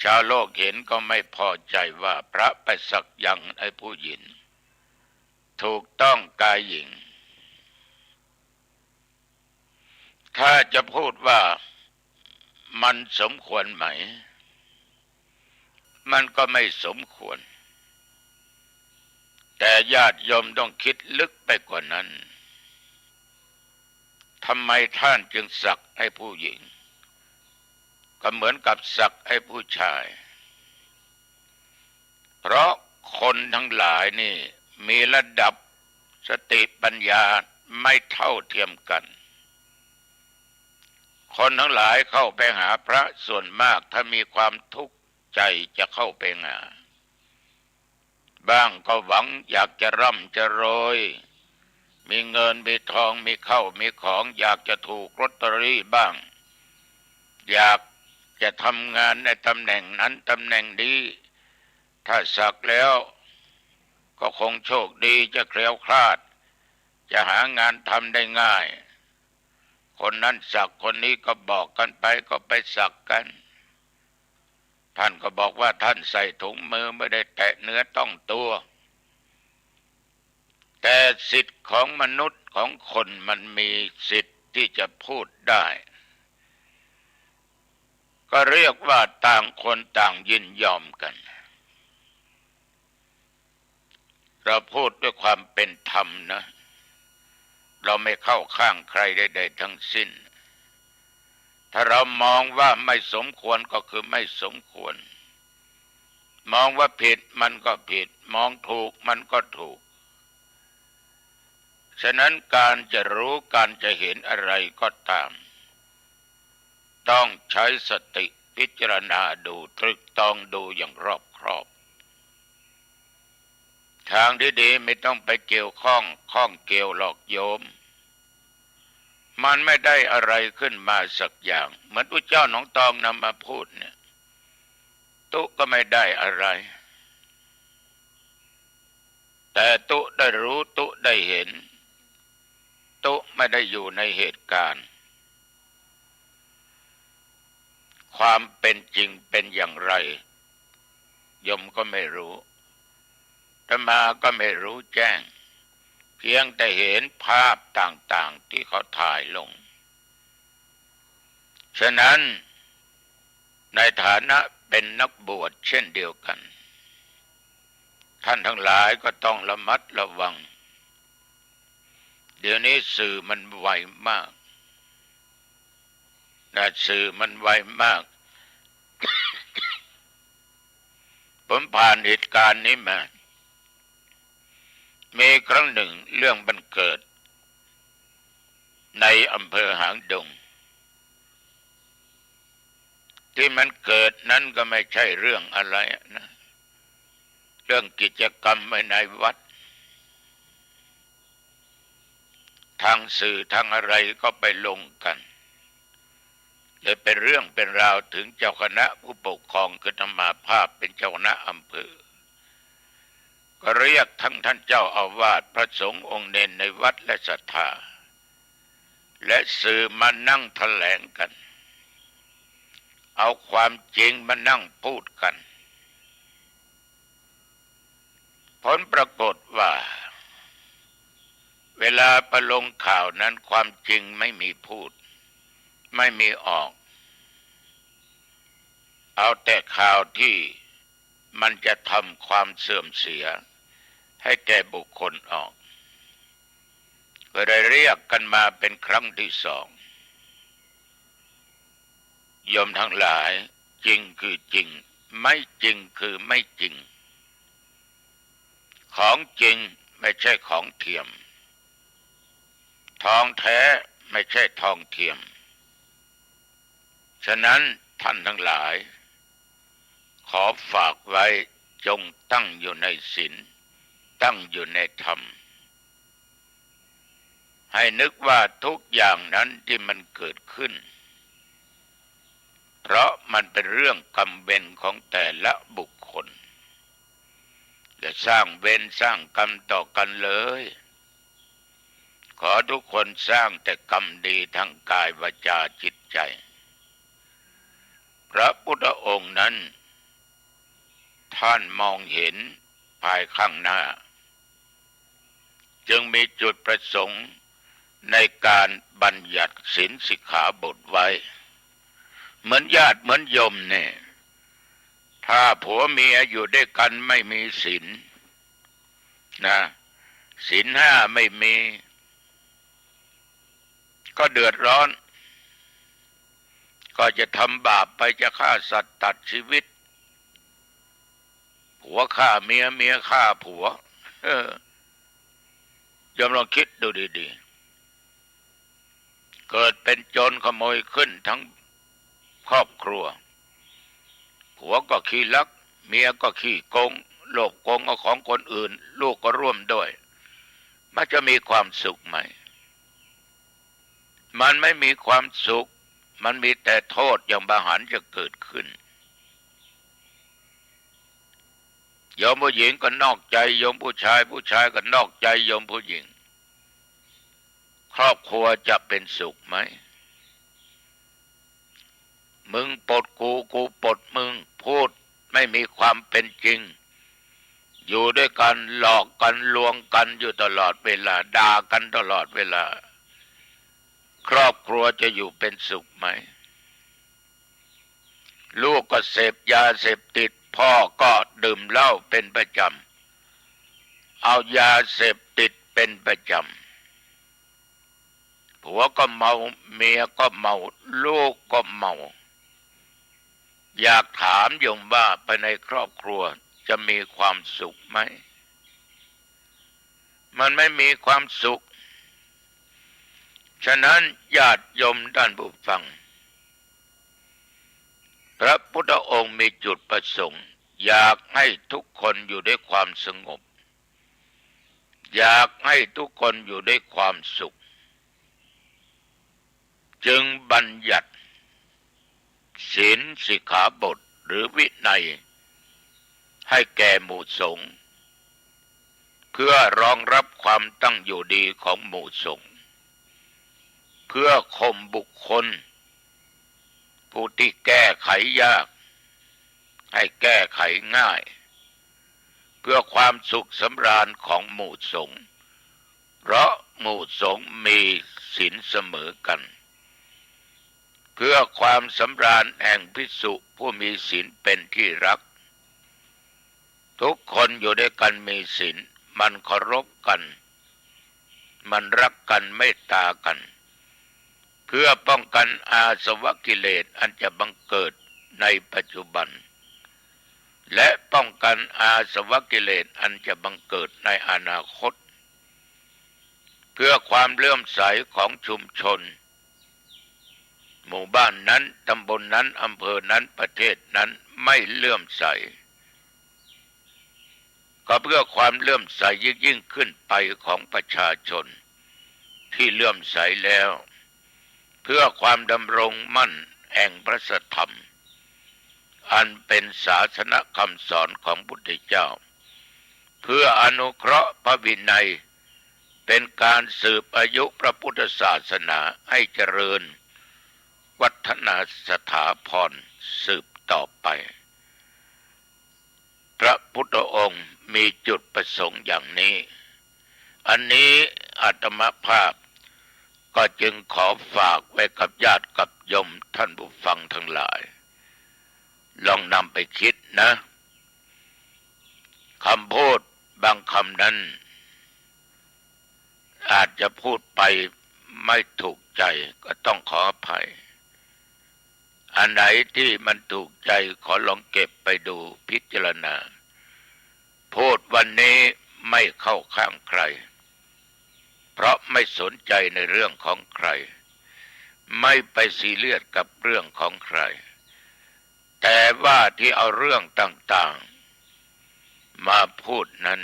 ชาวโลกเห็นก็ไม่พอใจว่าพระไปสักยันต์ให้ผู้หญิงถูกต้องกายหญิงถ้าจะพูดว่ามันสมควรไหมมันก็ไม่สมควรแต่ญาติโยมต้องคิดลึกไปกว่านั้นทำไมท่านจึงสักให้ผู้หญิงก็เหมือนกับสักให้ผู้ชายเพราะคนทั้งหลายนี่มีระดับสติปัญญาไม่เท่าเทียมกัน คนทั้งหลายเข้าไปหาพระส่วนมากถ้ามีความทุกข์ใจจะเข้าไปหาบ้างก็หวังอยากจะร่ำจะรวยมีเงินมีทองมีเข้ามีของอยากจะถูกลอตเตอรี่บ้างอยากจะทำงานในตำแหน่งนั้นตำแหน่งนี้ถ้าสักแล้วก็คงโชคดีจะแคล้วคลาดจะหางานทำได้ง่ายคนนั้นสักคนนี้ก็บอกกันไปก็ไปสักกันท่านก็บอกว่าท่านใส่ถุงมือไม่ได้แตะเนื้อต้องตัวแต่สิทธิ์ของมนุษย์ของคนมันมีสิทธิ์ที่จะพูดได้ก็เรียกว่าต่างคนต่างยินยอมกันเราพูดด้วยความเป็นธรรมนะเราไม่เข้าข้างใครใดๆทั้งสิ้นถ้าเรามองว่าไม่สมควรก็คือไม่สมควรมองว่าผิดมันก็ผิดมองถูกมันก็ถูกฉะนั้นการจะรู้การจะเห็นอะไรก็ตามต้องใช้สติพิจารณาดูตรึกตรองดูอย่างรอบคอบทางที่ดีไม่ต้องไปเกี่ยวข้องเกี่ยวหลอกโยมมันไม่ได้อะไรขึ้นมาสักอย่างเหมือนพระเจ้าหนองตองนำมาพูดเนี่ยตุก็ไม่ได้อะไรแต่ตุได้รู้ตุได้เห็นตุไม่ได้อยู่ในเหตุการณ์ความเป็นจริงเป็นอย่างไรโยมก็ไม่รู้อาตมาก็ไม่รู้แจ้งเพียงแต่เห็นภาพต่างๆที่เขาถ่ายลงฉะนั้นในฐานะเป็นนักบวชเช่นเดียวกันท่านทั้งหลายก็ต้องระมัดระวังเดี๋ยวนี้สื่อมันไวมากสื่อมันไวมาก ผมผ่านเหตุการณ์นี้มามีครั้งหนึ่งเรื่องบังเกิดในอำเภอหางดงที่มันเกิดนั้นก็ไม่ใช่เรื่องอะไรนะเรื่องกิจกรรมในวัดทางสื่อทางอะไรก็ไปลงกันเลยเป็นเรื่องเป็นราวถึงเจ้าคณะผู้ปกครองคือธรรมาภาพเป็นเจ้าคณะอำเภอก็เรียกทั้งท่านเจ้าอาวาสพระสงฆ์องค์เนรในวัดและศรัทธาและสื่อมานั่งแถลงกันเอาความจริงมานั่งพูดกันผลปรากฏว่าเวลาประลงข่าวนั้นความจริงไม่มีพูดไม่มีออกเอาแต่ข่าวที่มันจะทำความเสื่อมเสียให้แก่บุคคลออกก็ได้เรียกกันมาเป็นครั้งที่สองโยมทั้งหลายจริงคือจริงไม่จริงคือไม่จริงของจริงไม่ใช่ของเทียมทองแท้ไม่ใช่ทองเทียมฉะนั้นท่านทั้งหลายขอฝากไว้จงตั้งอยู่ในศีลตั้งอยู่ในธรรมให้นึกว่าทุกอย่างนั้นที่มันเกิดขึ้นเพราะมันเป็นเรื่องกรรมเวรของแต่ละบุคคลอย่าสร้างเวรสร้างกรรมต่อกันเลยขอทุกคนสร้างแต่กรรมดีทางกายวาจาจิตใจพระพุทธองค์นั้นท่านมองเห็นภายข้างหน้าจึงมีจุดประสงค์ในการบัญญัติศีลสิกขาบทไว้เหมือนญาติเหมือนโยมเนี่ยถ้าผัวเมียอยู่ด้วยกันไม่มีศีลนะศีลห้าไม่มีก็เดือดร้อนก็จะทำบาปไปจะฆ่าสัตว์ตัดชีวิตผัวฆ่าเมียเมียฆ่าผัวยอมลองคิดดูดี เกิดเป็นโจรขโมยขึ้นทั้งครอบครัวผัวก็ขี้ลักเมียก็ขี้โกงโลกโกงเอาของคนอื่นลูกก็ร่วมด้วยมันจะมีความสุขไหมมันไม่มีความสุขมันมีแต่โทษอย่างบาหันจะเกิดขึ้นโยมผู้หญิงก็นอกใจโยมผู้ชายก็นอกใจโยมผู้หญิงครอบครัวจะเป็นสุขไหมมึงปลดกูปลดมึงพูดไม่มีความเป็นจริงอยู่ด้วยกันหลอกกันลวงกันอยู่ตลอดเวลาด่ากันตลอดเวลาครอบครัวจะอยู่เป็นสุขไหมลูกก็เสพยาเสพติดพ่อก็ดื่มเหล้าเป็นประจำเอายาเสพติดเป็นประจำผัวก็เมาเมียก็เมาลูกก็เมาอยากถามโยมว่าภายในครอบครัวจะมีความสุขไหมมันไม่มีความสุขฉะนั้นญาติโยมท่านผู้ฟังพระพุทธองค์มีจุดประสงค์อยากให้ทุกคนอยู่ด้วยความสงบอยากให้ทุกคนอยู่ด้วยความสุขจึงบัญญัติศีลสิกขาบทหรือวินัยให้แก่หมู่สงฆ์เพื่อรองรับความตั้งอยู่ดีของหมู่สงฆ์เพื่อข่มบุคคลผู้ที่แก้ไขยากให้แก้ไขง่ายเพื่อความสุขสำราญของหมู่สงฆ์เพราะหมู่สงฆ์มีศีลเสมอกันเพื่อความสำราญแห่งภิกษุผู้มีศีลเป็นที่รักทุกคนอยู่ด้วยกันมีศีลมันเคารพกันมันรักกันเมตตากันเพื่อป้องกันอาสวะกิเลสอันจะบังเกิดในปัจจุบันและป้องกันอาสวะกิเลสอันจะบังเกิดในอนาคตเพื่อความเลื่อมใสของชุมชนหมู่บ้านนั้นตำบลนั้นอำเภอนั้นประเทศนั้นไม่เลื่อมใสก็เพื่อความเลื่อมใสยิ่งขึ้นไปของประชาชนที่เลื่อมใสแล้วเพื่อความดำรงมั่นแห่งพระสัทธรรมอันเป็นศาสนคำสอนของพุทธเจ้าเพื่ออนุเคราะห์พระวินัยเป็นการสืบอายุพระพุทธศาสนาให้เจริญวัฒนสถาพรสืบต่อไปพระพุทธองค์มีจุดประสงค์อย่างนี้อันนี้อาตมาภาพก็จึงขอฝากไว้กับญาติกับโยมท่านผู้ฟังทั้งหลายลองนำไปคิดนะคำพูดบางคำนั้นอาจจะพูดไปไม่ถูกใจก็ต้องขออภัยอันไหนที่มันถูกใจขอลองเก็บไปดูพิจารณาพูดวันนี้ไม่เข้าข้างใครเพราะไม่สนใจในเรื่องของใครไม่ไปซีเรียสกับเรื่องของใครแต่ว่าที่เอาเรื่องต่างๆมาพูดนั้น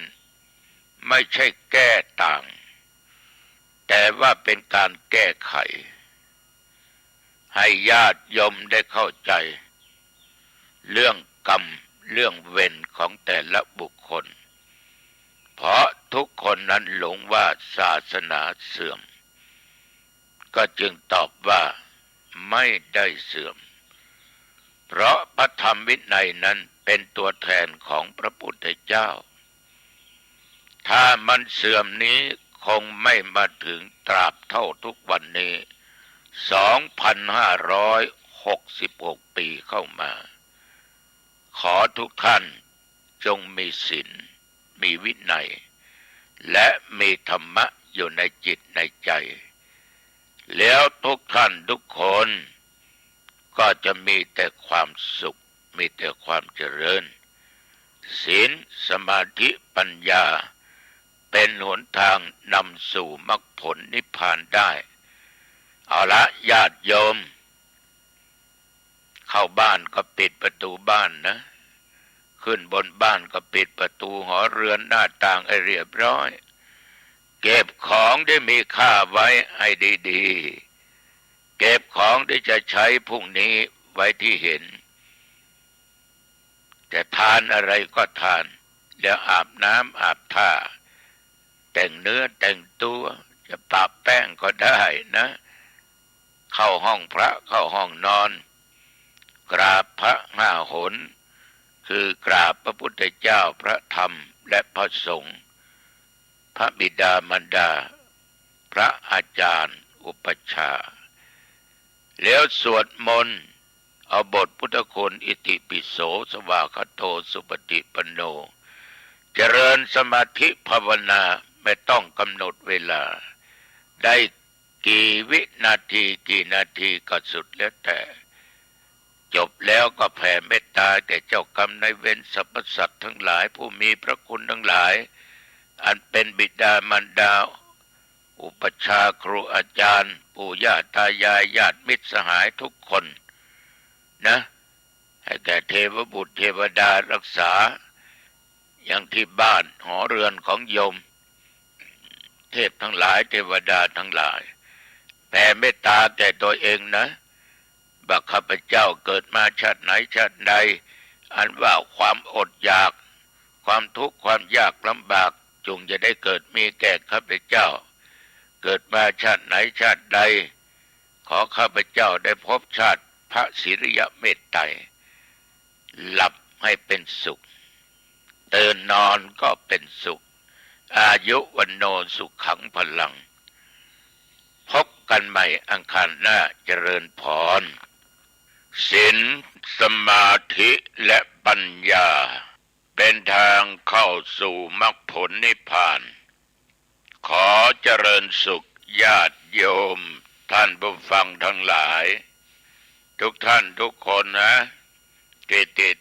ไม่ใช่แก้ต่างแต่ว่าเป็นการแก้ไขให้ญาติโยมได้เข้าใจเรื่องกรรมเรื่องเวรของแต่ละบุคคลเพราะทุกคนนั้นหลงว่าศาสนาเสื่อมก็จึงตอบว่าไม่ได้เสื่อมเพราะพระธรรมวินัยนั้นเป็นตัวแทนของพระพุทธเจ้าถ้ามันเสื่อมนี้คงไม่มาถึงตราบเท่าทุกวันนี้2,566 ปีเข้ามาขอทุกท่านจงมีศีลมีวินัยและมีธรรมะอยู่ในจิตในใจแล้วทุกท่านทุกคนก็จะมีแต่ความสุขมีแต่ความเจริญศีลสมาธิปัญญาเป็นหนทางนำสู่มรรคผลนิพพานได้ เอาละญาติโยมเข้าบ้านก็ปิดประตูบ้านนะขึ้นบนบ้านก็ปิดประตูหอเรือนหน้าต่างให้เรียบร้อยเก็บของที่มีค่าไว้ให้ดีๆเก็บของที่จะใช้พรุ่งนี้ไว้ที่เห็นจะทานอะไรก็ทานแล้วอาบน้ำอาบท่าแต่งเนื้อแต่งตัวจะปะแป้งก็ได้นะเข้าห้องพระเข้าห้องนอนกราบพระ5 หนคือกราบพระพุทธเจ้าพระธรรมและพระสงฆ์พระบิดามารดาพระอาจารย์อุปัชฌาย์แล้วสวดมนต์เอาบทพุทธคุณอิติปิโสสวากขาโตสุปฏิปันโนเจริญสมาธิภาวนาไม่ต้องกำหนดเวลาได้กี่วินาทีกี่นาทีก็สุดแล้วแต่จบแล้วก็แผ่เมตตาแก่เจ้ากรรมนายเวรสรรพสัตว์ทั้งหลายผู้มีพระคุณทั้งหลายอันเป็นบิดามารดาอุปัชฌาย์ครูอาจารย์ปู่ย่าตายายญาติมิตรสหายทุกคนนะให้แก่เทวบุตรเทวดารักษาอย่างที่บ้านหอเรือนของโยมเทพทั้งหลายเทวดาทั้งหลายแผ่เมตตาแก่ตัวเองนะบักข้าพเจ้าเกิดมาชาติไหนชาติใดอันว่าความอดอยากความทุกข์ความยากลำบากจงจะได้เกิดมีแก่ข้าพเจ้าเกิดมาชาติไหนชาติใดขอข้าพเจ้าได้พบชาติพระศิริยเมตไตรหลับให้เป็นสุขตื่นนอนก็เป็นสุขอายุวันโนสุขขังพลังพบกันใหม่อังคารหน้าเจริญพรศีลสมาธิและปัญญาเป็นทางเข้าสู่มรรคผลนิพพานขอเจริญสุขญาติโยมท่านผู้ฟังทั้งหลายทุกท่านทุกคนนะติด